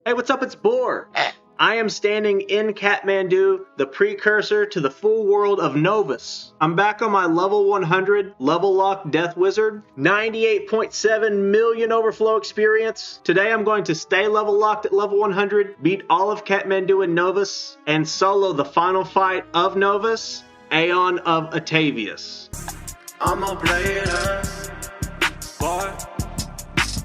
Hey, what's up? It's Boar. I am standing in Kathmandu, the precursor to the full world of Novus. I'm back on my level 100 level lock death wizard, 98.7 million overflow experience. Today I'm going to stay level locked at level 100, beat all of Kathmandu and Novus, and solo the final fight of Novus, Aeon of Atavus. I'm a player, boy.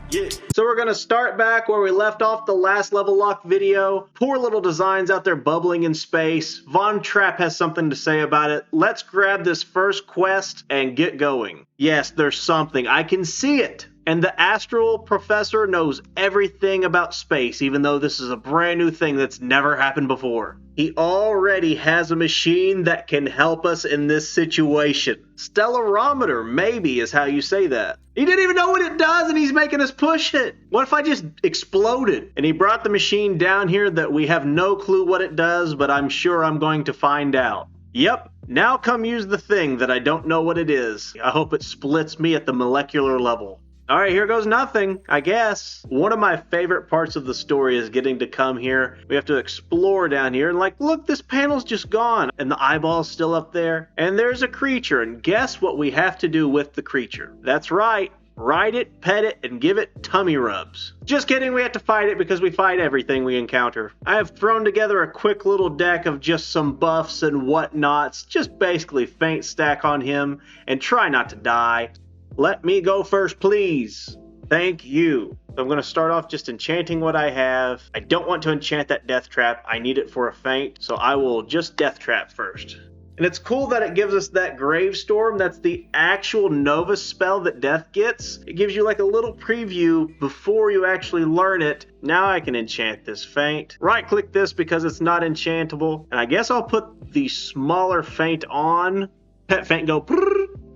Yeah. So we're going to start back where we left off the last level lock video. Poor little designs out there bubbling in space. Von Trapp has something to say about it. Let's grab this first quest and get going. Yes, there's something. I can see it. And the astral professor knows everything about space, even though this is a brand new thing that's never happened before. He already has a machine that can help us in this situation. Stellarometer, maybe, is how you say that. He didn't even know what it does, and he's making us push it. What if I just exploded? And he brought the machine down here that we have no clue what it does, but I'm sure I'm going to find out. Yep, now come use the thing that I don't know what it is. I hope it splits me at the molecular level. All right, here goes nothing, I guess. One of my favorite parts of the story is getting to come here. We have to explore down here and look, this panel's just gone and the eyeball's still up there. And there's a creature, and guess what we have to do with the creature? That's right. Ride it, pet it, and give it tummy rubs. Just kidding, we have to fight it because we fight everything we encounter. I have thrown together a quick little deck of just some buffs and whatnots. Just basically faint stack on him and try not to die. Let me go first, please. Thank you. I'm going to start off just enchanting what I have. I don't want to enchant that death trap. I need it for a feint, so I will just death trap first. And it's cool that it gives us that Gravestorm. That's the actual Novus spell that death gets. It gives you like a little preview before you actually learn it. Now I can enchant this feint. Right click this because it's not enchantable. And I guess I'll put the smaller feint on. Pet feint go.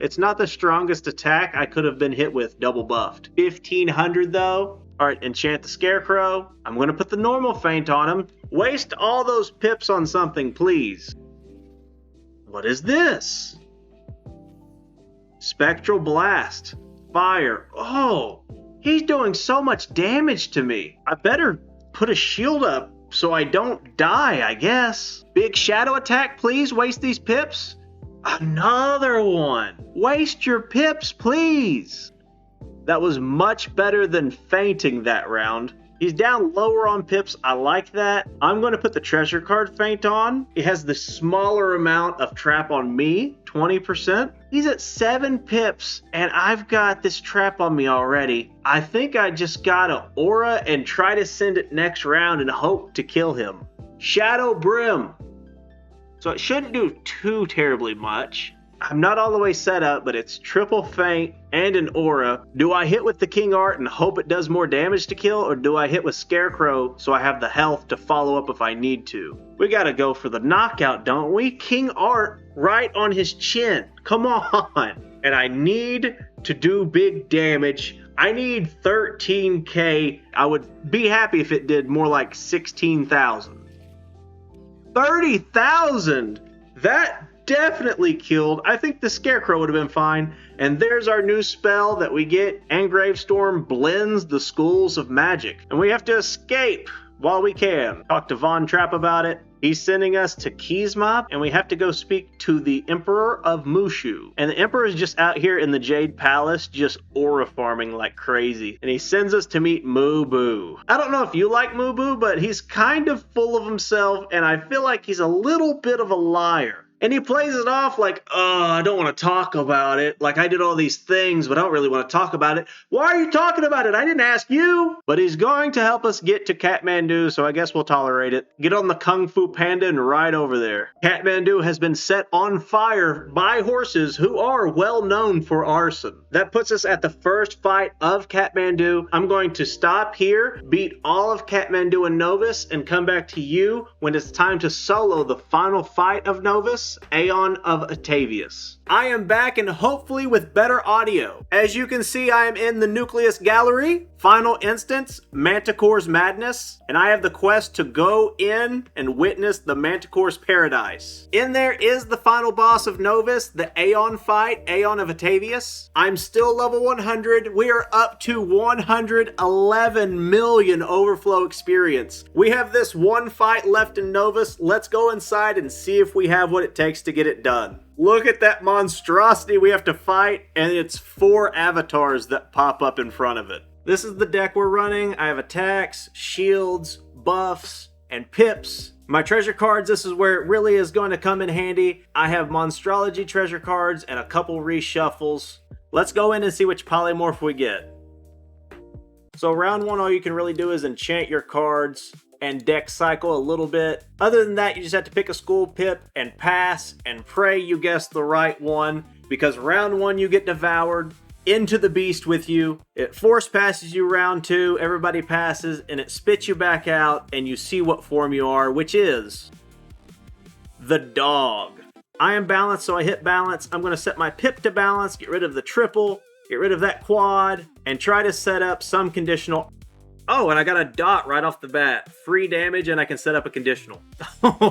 It's not the strongest attack I could have been hit with double buffed. 1500 though. All right, enchant the Scarecrow. I'm going to put the normal feint on him. Waste all those pips on something, please. What is this? Spectral Blast. Fire. Oh, he's doing so much damage to me. I better put a shield up so I don't die, I guess. Big shadow attack, please. Waste these pips. Another one. Waste your pips, please. That was much better than fainting that round. He's down lower on pips. I like that. I'm going to put the treasure card feint on. It has the smaller amount of trap on me, 20%. He's at 7 pips, and I've got this trap on me already. I think I just gotta aura and try to send it next round and hope to kill him. Shadow Brim. So it shouldn't do too terribly much. I'm not all the way set up, but it's triple feint and an aura. Do I hit with the King Art and hope it does more damage to kill, or do I hit with Scarecrow so I have the health to follow up if I need to? We gotta go for the knockout, don't we? King Art right on his chin. Come on. And I need to do big damage. I need 13k. I would be happy if it did more like 16,000. 30,000! That definitely killed. I think the Scarecrow would have been fine. And there's our new spell that we get. And Gravestorm blends the schools of magic. And we have to escape while we can. Talk to Von Trapp about it. He's sending us to Kisma, and we have to go speak to the Emperor of Mushu. And the Emperor is just out here in the Jade Palace, just aura farming like crazy. And he sends us to meet Mubu. I don't know if you like Mubu, but he's kind of full of himself, and I feel like he's a little bit of a liar. And he plays it off like, oh, I don't want to talk about it. Like, I did all these things, but I don't really want to talk about it. Why are you talking about it? I didn't ask you. But he's going to help us get to Kathmandu, so I guess we'll tolerate it. Get on the Kung Fu Panda and ride over there. Kathmandu has been set on fire by horses who are well known for arson. That puts us at the first fight of Kathmandu. I'm going to stop here, beat all of Kathmandu and Novus, and come back to you when it's time to solo the final fight of Novus, Aeon of Atavus. I am back and hopefully with better audio. As you can see, I am in the Nucleus Gallery, Final Instance, Manticore's Madness, and I have the quest to go in and witness the Manticore's Paradise. In there is the final boss of Novus, the Aeon fight, Aeon of Atavus. I'm still level 100. We are up to 111 million overflow experience. We have this one fight left in Novus. Let's go inside and see if we have what it takes to get it done. Look at that monstrosity we have to fight, and it's 4 avatars that pop up in front of it. This is the deck we're running. I have attacks, shields, buffs, and pips. My treasure cards, this is where it really is going to come in handy. I have Monstrology treasure cards and a couple reshuffles. Let's go in and see which polymorph we get. So round 1, all you can really do is enchant your cards and deck cycle a little bit. Other than that, you just have to pick a school pip and pass and pray you guess the right one, because round 1 you get devoured into the beast with you. It force passes you round 2, everybody passes, and it spits you back out and you see what form you are, which is the dog. I am balanced, so I hit balance. I'm going to set my pip to balance, get rid of the triple, get rid of that quad, and try to set up some conditional. Oh, and I got a dot right off the bat. Free damage, and I can set up a conditional.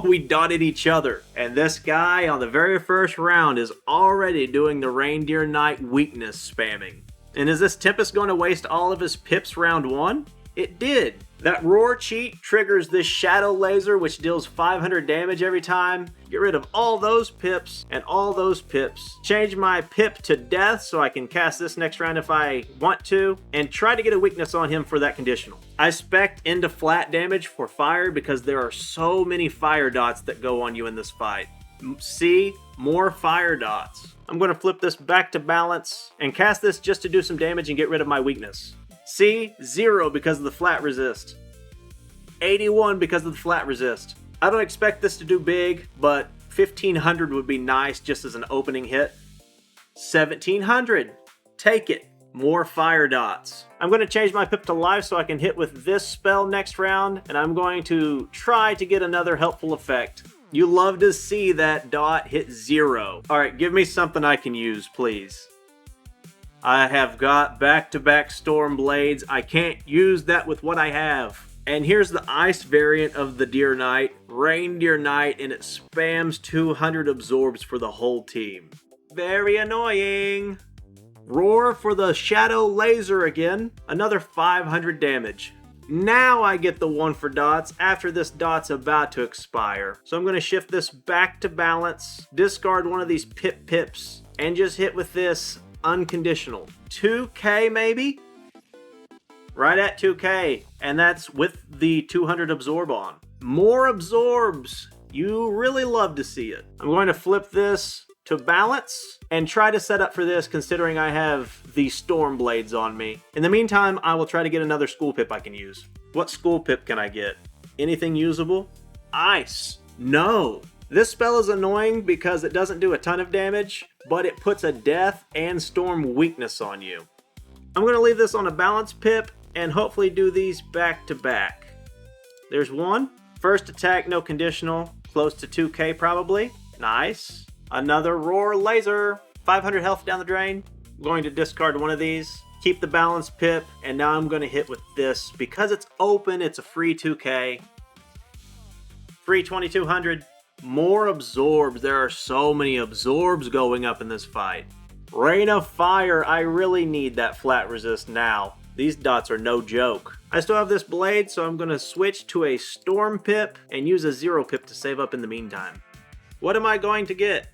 We dotted each other. And this guy on the very first round is already doing the Reindeer Knight weakness spamming. And is this Tempest going to waste all of his pips round 1? It did. That roar cheat triggers this shadow laser, which deals 500 damage every time. Get rid of all those pips and all those pips. Change my pip to death so I can cast this next round if I want to, and try to get a weakness on him for that conditional. I spec'd into flat damage for fire because there are so many fire dots that go on you in this fight. See? More fire dots. I'm going to flip this back to balance and cast this just to do some damage and get rid of my weakness. See? 0 because of the flat resist. 81 because of the flat resist. I don't expect this to do big, but 1500 would be nice just as an opening hit. 1700. Take it. More fire dots. I'm going to change my pip to life so I can hit with this spell next round, and I'm going to try to get another helpful effect. You love to see that dot hit 0. Alright, give me something I can use, please. I have got back-to-back Storm Blades. I can't use that with what I have. And here's the ice variant of the Deer Knight, Reindeer Knight, and it spams 200 absorbs for the whole team. Very annoying. Roar for the Shadow Laser again, another 500 damage. Now I get the 1 for dots after this dot's about to expire. So I'm going to shift this back to balance, discard one of these pips, and just hit with this unconditional. 2k maybe? Right at 2k, and that's with the 200 absorb on. More absorbs. You really love to see it. I'm going to flip this to balance and try to set up for this considering I have the Storm Blades on me. In the meantime, I will try to get another school pip I can use. What school pip can I get? Anything usable? Ice. No. This spell is annoying because it doesn't do a ton of damage, but it puts a death and storm weakness on you. I'm going to leave this on a balance pip and hopefully do these back to back. There's one. First attack, no conditional. Close to 2k probably. Nice. Another roar laser. 500 health down the drain. I'm going to discard one of these. Keep the balance pip. And now I'm going to hit with this. Because it's open, it's a free 2k. Free 2200. More absorbs. There are so many absorbs going up in this fight. Rain of Fire. I really need that flat resist now. These dots are no joke. I still have this blade, so I'm going to switch to a Storm Pip and use a 0 pip to save up in the meantime. What am I going to get?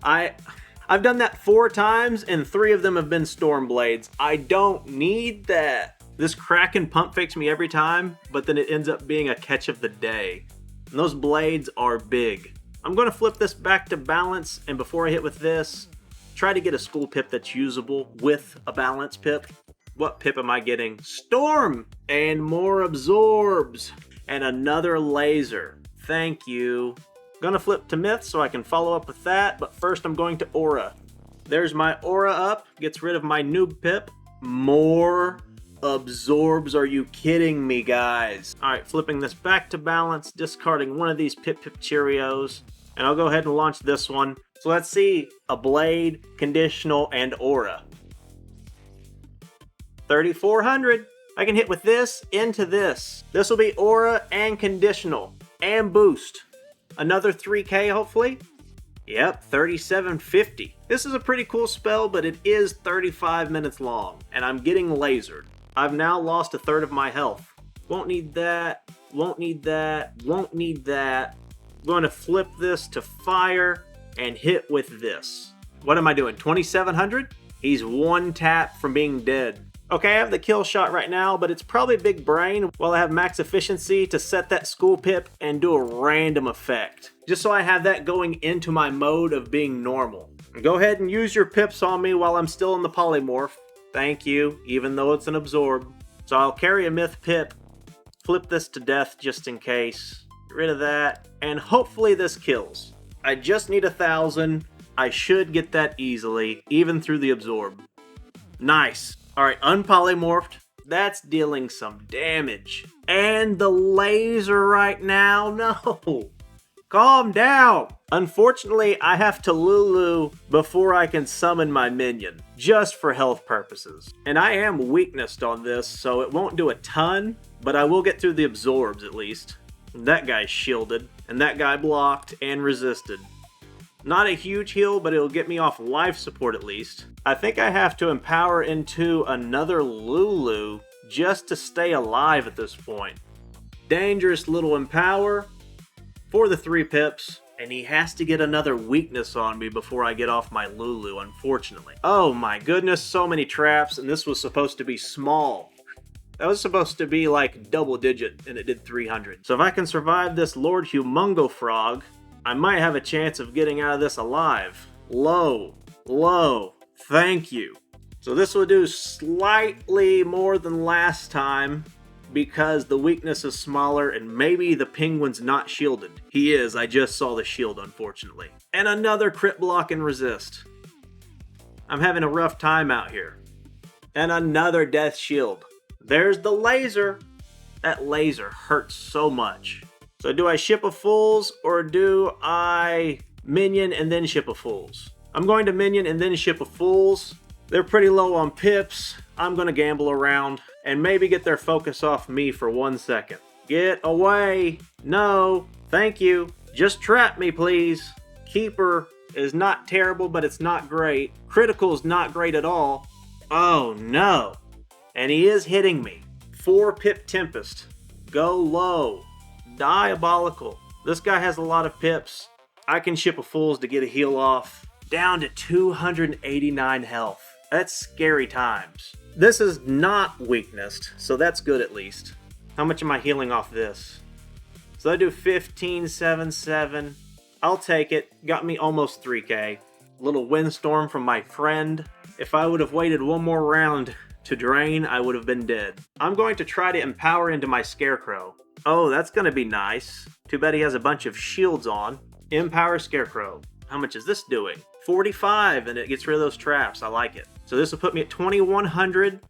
I've done that 4 times, and 3 of them have been Storm Blades. I don't need that. This Kraken pump fakes me every time, but then it ends up being a catch of the day. And those blades are big. I'm going to flip this back to balance, and before I hit with this, try to get a school pip that's usable with a balance pip. What pip am I getting? Storm! And more absorbs. And another laser. Thank you. Gonna flip to Myth so I can follow up with that, but first I'm going to Aura. There's my Aura up. Gets rid of my noob pip. More absorbs. Are you kidding me, guys? Alright, flipping this back to balance, discarding one of these Pip Cheerios. And I'll go ahead and launch this one. So let's see, a blade, conditional, and aura. 3,400. I can hit with this into this. This will be aura and conditional and boost. Another 3k hopefully. Yep, 3750. This is a pretty cool spell, but it is 35 minutes long, and I'm getting lasered. I've now lost a third of my health. Won't need that, won't need that, won't need that. I'm going to flip this to fire and hit with this. What am I doing, 2,700? He's one tap from being dead. Okay, I have the kill shot right now, but it's probably big brain while I have max efficiency to set that school pip and do a random effect. Just so I have that going into my mode of being normal. Go ahead and use your pips on me while I'm still in the polymorph. Thank you, even though it's an absorb. So I'll carry a myth pip, flip this to death just in case. Get rid of that, and hopefully this kills. I just need 1,000. I should get that easily, even through the absorb. Nice. Alright, unpolymorphed. That's dealing some damage. And the laser right now? No. Calm down. Unfortunately, I have to Lulu before I can summon my minion, just for health purposes. And I am weaknessed on this, so it won't do a ton, but I will get through the absorbs at least. That guy's shielded, and that guy blocked and resisted. Not a huge heal, but it'll get me off life support at least. I think I have to empower into another Lulu just to stay alive at this point. Dangerous little empower for the 3 pips, and he has to get another weakness on me before I get off my Lulu, unfortunately. Oh my goodness, so many traps, and this was supposed to be small. That was supposed to be like double digit, and it did 300. So if I can survive this Lord Humongo Frog, I might have a chance of getting out of this alive. Low, low, thank you. So this will do slightly more than last time because the weakness is smaller and maybe the penguin's not shielded. He is, I just saw the shield unfortunately. And another crit block and resist. I'm having a rough time out here. And another death shield. There's the laser. That laser hurts so much. So do I ship a Fools or do I minion and then ship a Fools? I'm going to minion and then ship a Fools. They're pretty low on pips. I'm going to gamble around and maybe get their focus off me for 1 second. Get away. No. Thank you. Just trap me, please. Keeper is not terrible, but it's not great. Critical is not great at all. Oh, no. And he is hitting me. 4 pip Tempest. Go low. Diabolical. This guy has a lot of pips. I can ship a Fools to get a heal off. Down to 289 health. That's scary times. This is not weaknessed, so that's good at least. How much am I healing off this? So I do 1577. I'll take it. Got me almost 3k. Little windstorm from my friend. If I would have waited one more round to drain, I would have been dead. I'm going to try to empower into my Scarecrow. Oh, that's going to be nice. Too bad he has a bunch of shields on. Empower Scarecrow. How much is this doing? 45, and it gets rid of those traps. I like it. So this will put me at 2,100.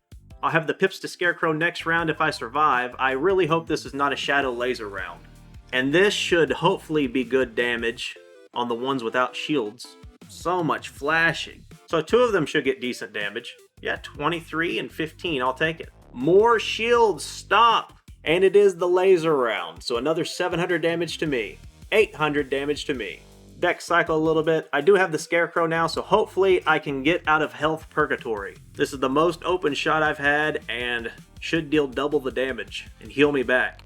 I'll have the pips to Scarecrow next round if I survive. I really hope this is not a Shadow Laser round. And this should hopefully be good damage on the ones without shields. So much flashing. So 2 of them should get decent damage. Yeah, 23 and 15. I'll take it. More shields. Stop. And it is the laser round, so another 700 damage to me, 800 damage to me. Deck cycle a little bit. I do have the Scarecrow now, so hopefully I can get out of health purgatory. This is the most open shot I've had and should deal double the damage and heal me back.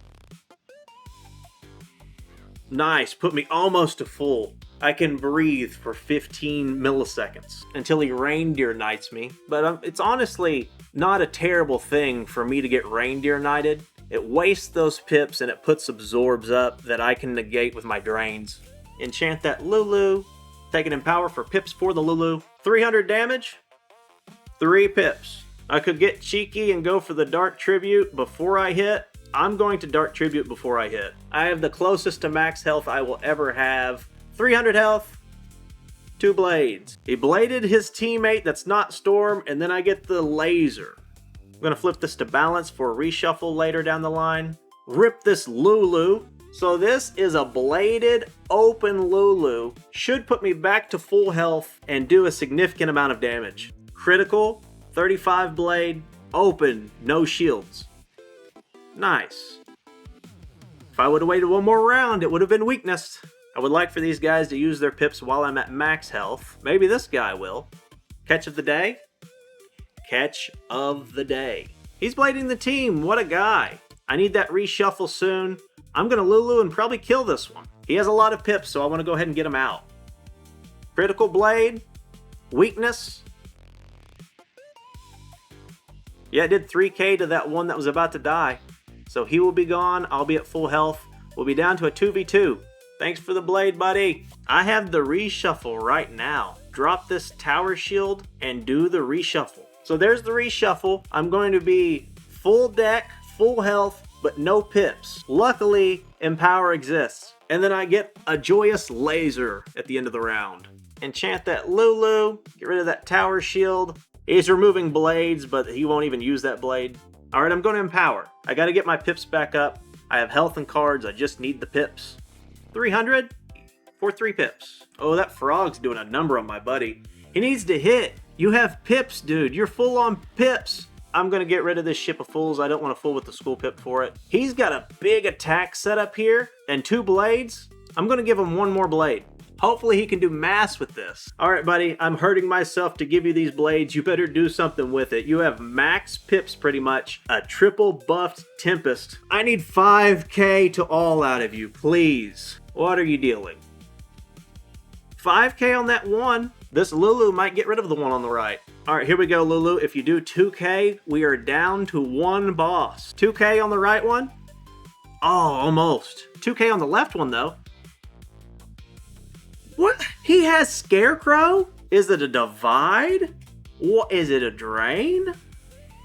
Nice, put me almost to full. I can breathe for 15 milliseconds until he Reindeer Knights me, but it's honestly not a terrible thing for me to get Reindeer Knighted. It wastes those pips and it puts absorbs up that I can negate with my drains. Enchant that Lulu. Take an Empower for pips for the Lulu. 300 damage. 3 pips. I could get cheeky and go for the Dark Tribute before I hit. I'm going to Dark Tribute before I hit. I have the closest to max health I will ever have. 300 health. 2 blades. He bladed his teammate that's not Storm, and then I get the laser. I'm going to flip this to balance for a reshuffle later down the line. Rip this Lulu. So this is a bladed open Lulu. Should put me back to full health and do a significant amount of damage. Critical, 35 blade, open, no shields. Nice. If I would have waited one more round, it would have been weakness. I would like for these guys to use their pips while I'm at max health. Maybe this guy will. Catch of the day? Catch of the day. He's blading the team. What a guy. I need that reshuffle soon. I'm going to Lulu and probably kill this one. He has a lot of pips, so I want to go ahead and get him out. Critical blade. Weakness. Yeah, it did 3k to that one that was about to die. So he will be gone. I'll be at full health. We'll be down to a 2v2. Thanks for the blade, buddy. I have the reshuffle right now. Drop this tower shield and do the reshuffle. So there's the reshuffle. I'm going to be full deck, full health, but no pips. Luckily, Empower exists. And then I get a joyous laser at the end of the round. Enchant that Lulu, get rid of that tower shield. He's removing blades, but he won't even use that blade. All right, I'm going to Empower. I got to get my pips back up. I have health and cards. I just need the pips. 300 for 3 pips. Oh, that frog's doing a number on my buddy. He needs to hit. You have pips, dude. You're full on pips. I'm going to get rid of this ship of fools. I don't want to fool with the school pip for it. He's got a big attack set up here and 2 blades. I'm going to give him 1 more blade. Hopefully he can do mass with this. All right, buddy, I'm hurting myself to give you these blades. You better do something with it. You have max pips pretty much. A triple buffed Tempest. I need 5k to all out of you, please. What are you dealing? 5k on that one. This Lulu might get rid of the one on the right. All right, here we go, Lulu. If you do 2k, we are down to 1 boss. 2k on the right one? Oh, almost. 2k on the left one, though. What? He has Scarecrow? Is it a divide? What is it, a drain?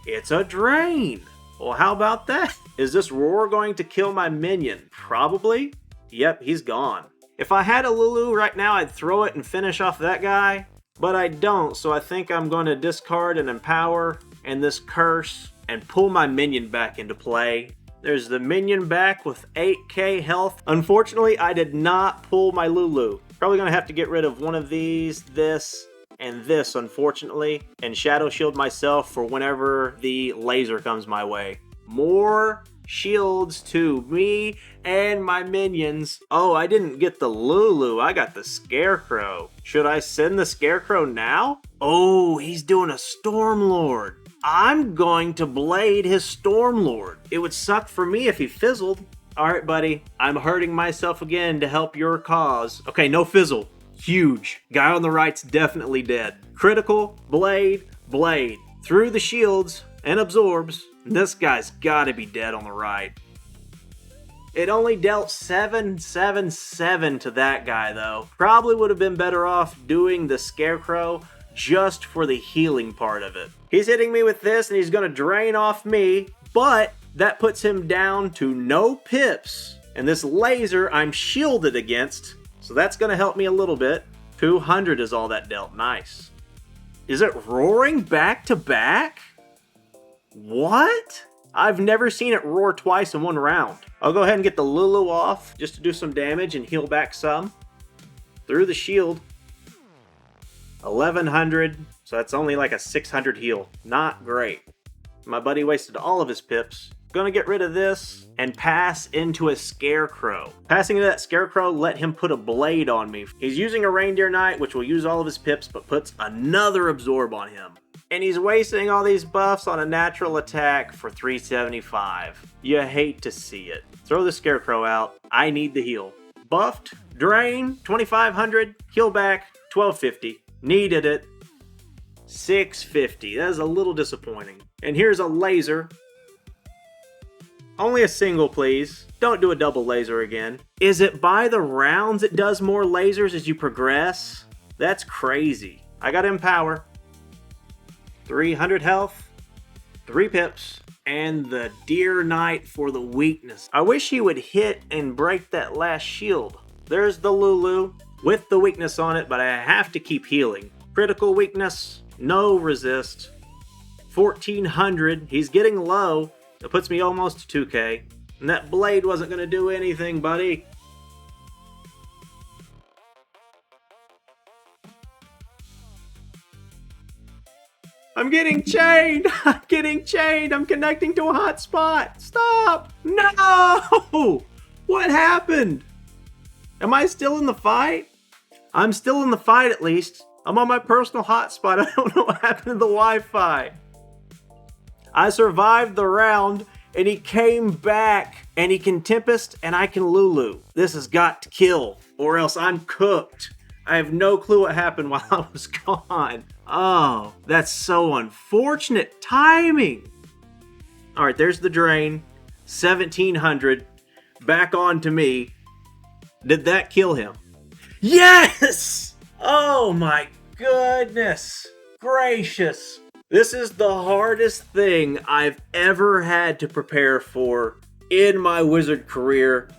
It's a drain. Well, how about that? Is this roar going to kill my minion? Probably. Yep, he's gone. If I had a Lulu right now, I'd throw it and finish off that guy. But I don't, so I think I'm going to discard and Empower and this curse and pull my minion back into play. There's the minion back with 8k health. Unfortunately, I did not pull my Lulu. Probably going to have to get rid of one of these, this, and this, unfortunately. And Shadow Shield myself for whenever the laser comes my way. More shields to me and my minions. Oh, I didn't get the Lulu. I got the Scarecrow. Should I send the Scarecrow now? Oh, he's doing a Stormlord. I'm going to blade his Stormlord. It would suck for me if he fizzled. All right, buddy. I'm hurting myself again to help your cause. Okay, no fizzle. Huge. Guy on the right's definitely dead. Critical, blade, blade. Through the shields and absorbs. This guy's gotta be dead on the right. It only dealt 777 to that guy, though. Probably would have been better off doing the Scarecrow just for the healing part of it. He's hitting me with this, and he's going to drain off me, but that puts him down to no pips. And this laser I'm shielded against, so that's going to help me a little bit. 200 is all that dealt. Nice. Is it roaring back to back? What? I've never seen it roar twice in one round. I'll go ahead and get the Lulu off just to do some damage and heal back some. Through the shield. 1100, so that's only like a 600 heal. Not great. My buddy wasted all of his pips. Gonna get rid of this and pass into a Scarecrow. Passing into that Scarecrow let him put a blade on me. He's using a Reindeer Knight, which will use all of his pips, but puts another absorb on him. And he's wasting all these buffs on a natural attack for 375. You hate to see it. Throw the Scarecrow out. I need the heal. Buffed, drain, 2500, heal back, 1250. Needed it. 650. That is a little disappointing. And here's a laser. Only a single, please. Don't do a double laser again. Is it by the rounds it does more lasers as you progress? That's crazy. I got Empower. 300 health. 3 pips. And the Deer Knight for the weakness. I wish he would hit and break that last shield. There's the Lulu with the weakness on it, but I have to keep healing. Critical weakness. No resist. 1400. He's getting low. It puts me almost to 2k. And that blade wasn't going to do anything, buddy. I'm getting chained! I'm getting chained! I'm connecting to a hotspot! Stop! No! What happened? Am I still in the fight? I'm still in the fight at least. I'm on my personal hotspot. I don't know what happened to the Wi-Fi. I survived the round and he came back and he can Tempest and I can Lulu. This has got to kill or else I'm cooked. I have no clue what happened while I was gone. Oh, that's so unfortunate timing. All right, there's the drain. 1700. Back on to me. Did that kill him? Yes! Oh my goodness gracious. This is the hardest thing I've ever had to prepare for in my wizard career.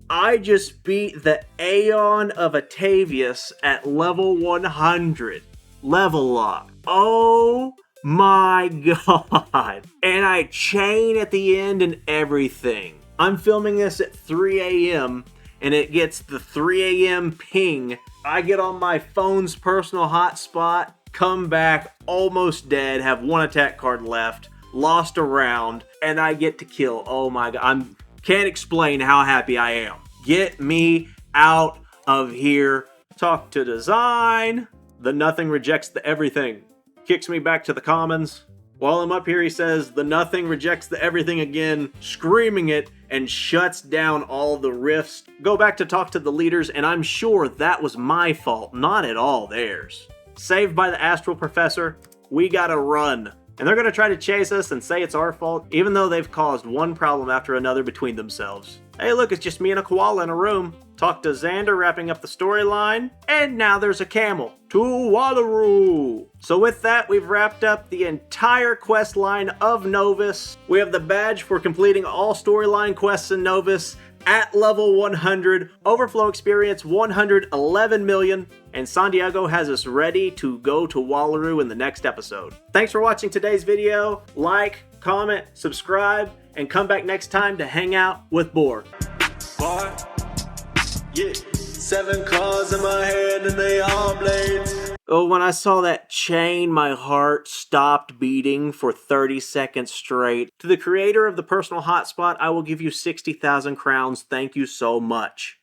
I just beat the Aeon of Atavus at level 100. Level lock. Oh my god. And I chain at the end and everything. I'm filming this at 3 a.m. and it gets the 3 a.m. ping. I get on my phone's personal hotspot, come back almost dead, have one attack card left, lost a round, and I get to kill. Oh my god. Can't explain how happy I am. Get me out of here. Talk to design. The nothing rejects the everything. Kicks me back to the commons. While I'm up here, he says, the nothing rejects the everything again, screaming it, and shuts down all the rifts. Go back to talk to the leaders, and I'm sure that was my fault, not at all theirs. Saved by the Astral Professor, we gotta run. And they're gonna try to chase us and say it's our fault, even though they've caused one problem after another between themselves. Hey look, it's just me and a koala in a room. Talk to Xander wrapping up the storyline, and now there's a camel. To Wallaroo! So with that, we've wrapped up the entire quest line of Novus. We have the badge for completing all storyline quests in Novus at level 100, overflow experience 111 million, and San Diego has us ready to go to Wallaroo in the next episode. Thanks for watching today's video. Like, comment, subscribe, and come back next time to hang out with Boar. Boar, yeah, 7 claws in my head and they all blades. Oh, when I saw that chain, my heart stopped beating for 30 seconds straight. To the creator of the personal hotspot, I will give you 60,000 crowns. Thank you so much.